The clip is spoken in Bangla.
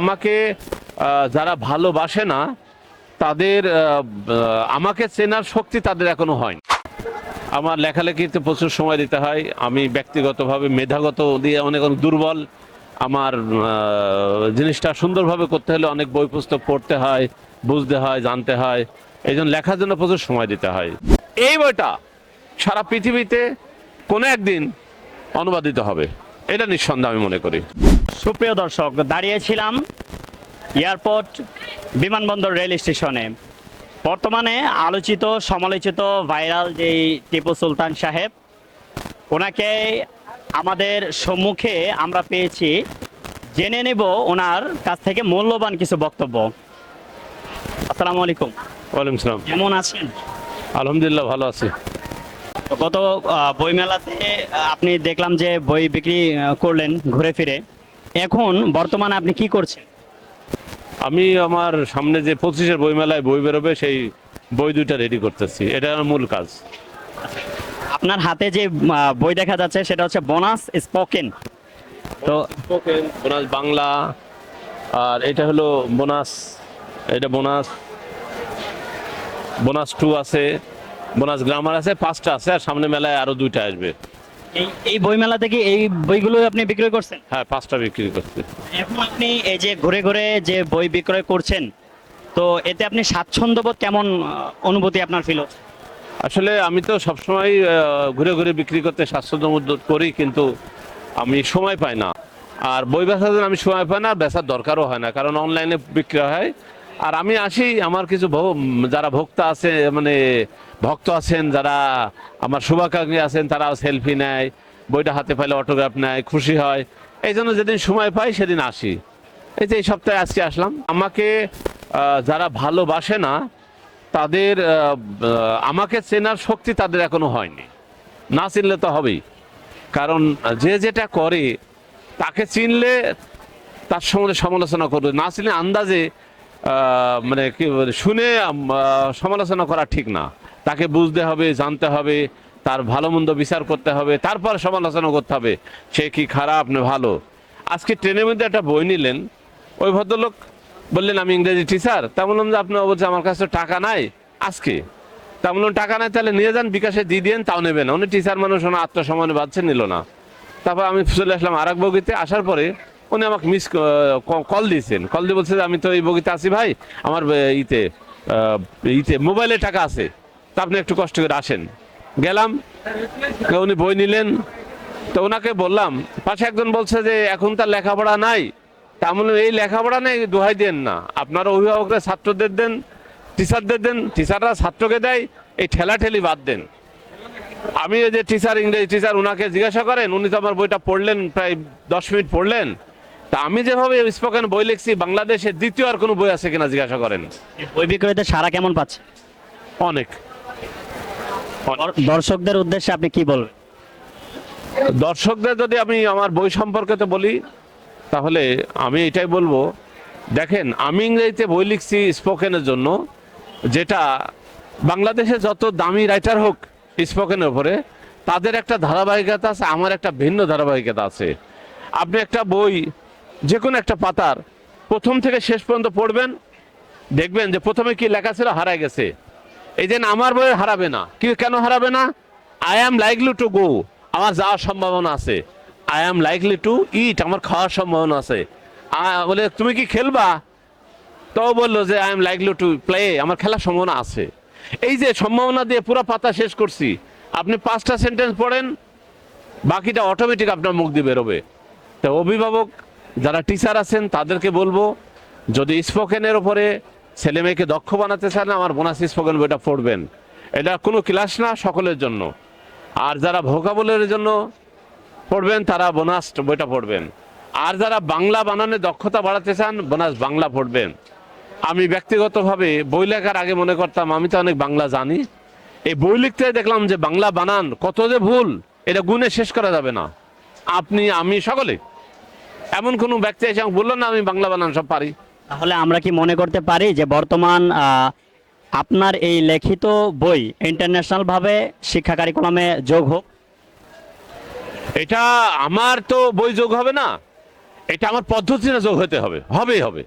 আমাকে যারা ভালোবাসে না তাদের আমাকে চেনার শক্তি তাদের এখনো হয়নি। আমার লেখালেখিতে প্রচুর সময় দিতে হয়। আমি ব্যক্তিগতভাবে মেধাগত দিয়ে অনেক অনেক দুর্বল। আমার জিনিসটা সুন্দরভাবে করতে হলে অনেক বই পুস্তক পড়তে হয়, বুঝতে হয়, জানতে হয়। এই জন্য লেখার জন্য প্রচুর সময় দিতে হয়। এই বইটা সারা পৃথিবীতে কোনো একদিন অনুবাদিত হবে, এটা নিঃসন্দেহে আমি মনে করি। সুপ্রিয় দর্শক, দাঁড়িয়েছিলাম এয়ারপোর্ট বিমানবন্দর রেল স্টেশনে। বর্তমানে আলোচিত সমালোচিত ভাইরাল যেই টিপু সুলতান সাহেব, ওনাকে আমাদের সম্মুখে আমরা পেয়েছি। জেনে নেব ওনার কাছ থেকে মূল্যবান কিছু বক্তব্য। আসসালামু আলাইকুম। ওয়ালাইকুম সালাম। কেমন আছেন? আলহামদুলিল্লাহ, ভালো আছি। গত বইমেলাতে আপনি দেখলাম যে বই বিক্রি করলেন ঘুরে ফিরে। এখন বর্তমানে আপনি কি করছেন? আমি আমার সামনে যে 25-এর বইমেলায় বই বেরোবে সেই বই দুইটা রেডি করতেছি, এটা আমার মূল কাজ। আপনার হাতে যে বই দেখা যাচ্ছে সেটা হচ্ছে বোনাস স্পোকেন। তো বোনাস বাংলা, আর এটা হলো বোনাস, এটা বোনাস বোনাস 2 আছে, বোনাস গ্রামার আছে, 5টা আছে, আর সামনে মেলায় আরো 2টা আসবে। এই বইমেলা থেকে এই বইগুলো আপনি বিক্রয় করছেন? হ্যাঁ, 5টা বিক্রি করছি। এখন আপনি এই যে ঘুরে ঘুরে যে বই বিক্রয় করছেন, তো এতে আপনি স্বাচ্ছন্দ্যবোধ কেমন অনুভূতি আপনার ফিল হচ্ছে? আসলে আমি তো সবসময় ঘুরে ঘুরে বিক্রি করতে স্বাচ্ছন্দ্য বোধ করি, কিন্তু আমি সময় পাই না। আর বই বেচার জন্য আমি সময় পাই না, বেচার দরকারও হয় না, কারণ অনলাইনে বিক্রি হয়। আর আমি আসি, আমার কিছু যারা ভোক্তা আছে, মানে ভক্ত আছেন, যারা আমার শুভাকাঙ্ক্ষী আছেন, তারা সেলফি নেয়, বইটা হাতে পাইলে অটোগ্রাফ নেয়, খুশি হয়। এই জন্য যেদিন সময় পাই সেদিন আসি। এই যে এই সপ্তাহে আজকে আসলাম। আমাকে যারা ভালোবাসে না তাদের আমাকে চেনার শক্তি তাদের এখনো হয়নি। না চিনলে তো হবেই, কারণ যে যেটা করে তাকে চিনলে তার সঙ্গে সমালোচনা করবে, না চিনলে আন্দাজে মানে কি শুনে সমালোচনা করা ঠিক না। তাকে বুঝতে হবে, জানতে হবে, তার ভালো মন্দ বিচার করতে হবে, তারপর সমালোচনা করতে হবে সে কি খারাপ না ভালো। আজকে ট্রেনের মধ্যে একটা বই নিলেন, ওই ভদ্রলোক বললেন আমি ইংরেজি টিচার। তা বললাম যে আপনি বলছেন আমার কাছে টাকা নাই আজকে। তা বললাম টাকা নাই, তাহলে নিয়ে যান, বিকাশে দিয়ে দিন, তাও নেবে না। উনি টিচার মানুষ, ওনার আত্মসম্মানে বাঁচছে, নিল না। তারপর আমি চলে আসলাম আর এক বগিতে। আসার পরে উনি আমাকে কল দিয়েছেন। কল দিয়ে বলছে যে আমি তো এই বগিতে আছি ভাই, আমার ইতে মোবাইলে টাকা আছে, তা আপনি একটু কষ্ট করে আসেন। গেলাম, উনি বই নিলেন। তো ওনাকে বললাম, পাশে একজন বলছে যে এখন তার লেখাপড়া নাই। তা বললাম এই লেখাপড়া নেই, দোহাই দেন না, আপনারা অভিভাবকরা ছাত্রদের দেন, টিচারদের দেন, টিচাররা ছাত্রকে দেয়, এই ঠেলাঠেলি বাদ দেন। আমি এই যে টিচার, ইংরেজি টিচার, ওনাকে জিজ্ঞাসা করেন, উনি তো আমার বইটা পড়লেন, প্রায় 10 মিনিট পড়লেন। তা আমি যেভাবে স্পোকেন বই লিখছি, বাংলাদেশে দ্বিতীয় আর কোনো বই আছে কিনা জিজ্ঞাসা করেন। বই বিক্রয়তে সারা কেমন পাচ্ছে? অনেক। দর্শকদের উদ্দেশ্যে আপনি কি বলবেন? দর্শকদের যদি আমি আমার বই সম্পর্কে তো বলি, তাহলে আমি এটাই বলবো, দেখেন আমি ইংরেজিতে বই লিখছি স্পোকেনের জন্য, যেটা বাংলাদেশে যত দামি রাইটার হোক স্পোকেনের উপরে, তাদের একটা ধারাবাহিকতা আছে, আমার একটা ভিন্ন ধারাবাহিকতা আছে। আপনি একটা বই যে কোনো একটা পাতার প্রথম থেকে শেষ পর্যন্ত পড়বেন, দেখবেন যে প্রথমে কি লেখা ছিল হারায় গেছে। এই যে আমার বই হারাবে না, কি কেন হারাবে না? I am likely to go, আমার যাওয়ার সম্ভাবনা আছে। আই অ্যাম লাইকলি টু ইট, আমার খাওয়ার সম্ভাবনা আছে। বলে তুমি কি খেলবা? তাও বললো যে I am likely to play, আমার খেলার সম্ভাবনা আছে। এই যে সম্ভাবনা দিয়ে পুরো পাতা শেষ করছি। আপনি 5টা সেন্টেন্স পড়েন, বাকিটা অটোমেটিক আপনার মুখ দিয়ে বেরোবে। তো অভিভাবক যারা টিচার আছেন তাদেরকে বলবো, যদি স্পোকেনের ওপরে ছেলে মেয়েকে দক্ষ বানাতে চান, আমার বোনাস স্পোকেন বইটা পড়বেন। এটা কোনো ক্লাস না, সকলের জন্য। আর যারা ভোকাবুলারির জন্য পড়বেন তারা বোনাস বইটা পড়বেন। আর যারা বাংলা বানানে দক্ষতা বাড়াতে চান, বোনাস বাংলা পড়বেন। আমি ব্যক্তিগতভাবে বই লেখার আগে মনে করতাম আমি তো অনেক বাংলা জানি। এই বই লিখতে দেখলাম যে বাংলা বানান কত যে ভুল, এটা গুণে শেষ করা যাবে না। আপনি, আমি, সকলে। এমন কোনো ব্যক্তি এসে বললো না আমি বাংলা বানান সব পারি। তাহলে আমরা কি মনে করতে পারি যে বর্তমান আপনার এই লিখিত বই ইন্টারন্যাশনাল ভাবে শিক্ষা কারিকুলামে যোগ হোক? এটা আমার তো বই যোগ হবে না, এটা আমার পদ্ধতি না, যোগ হতে হবে, হবেই হবে।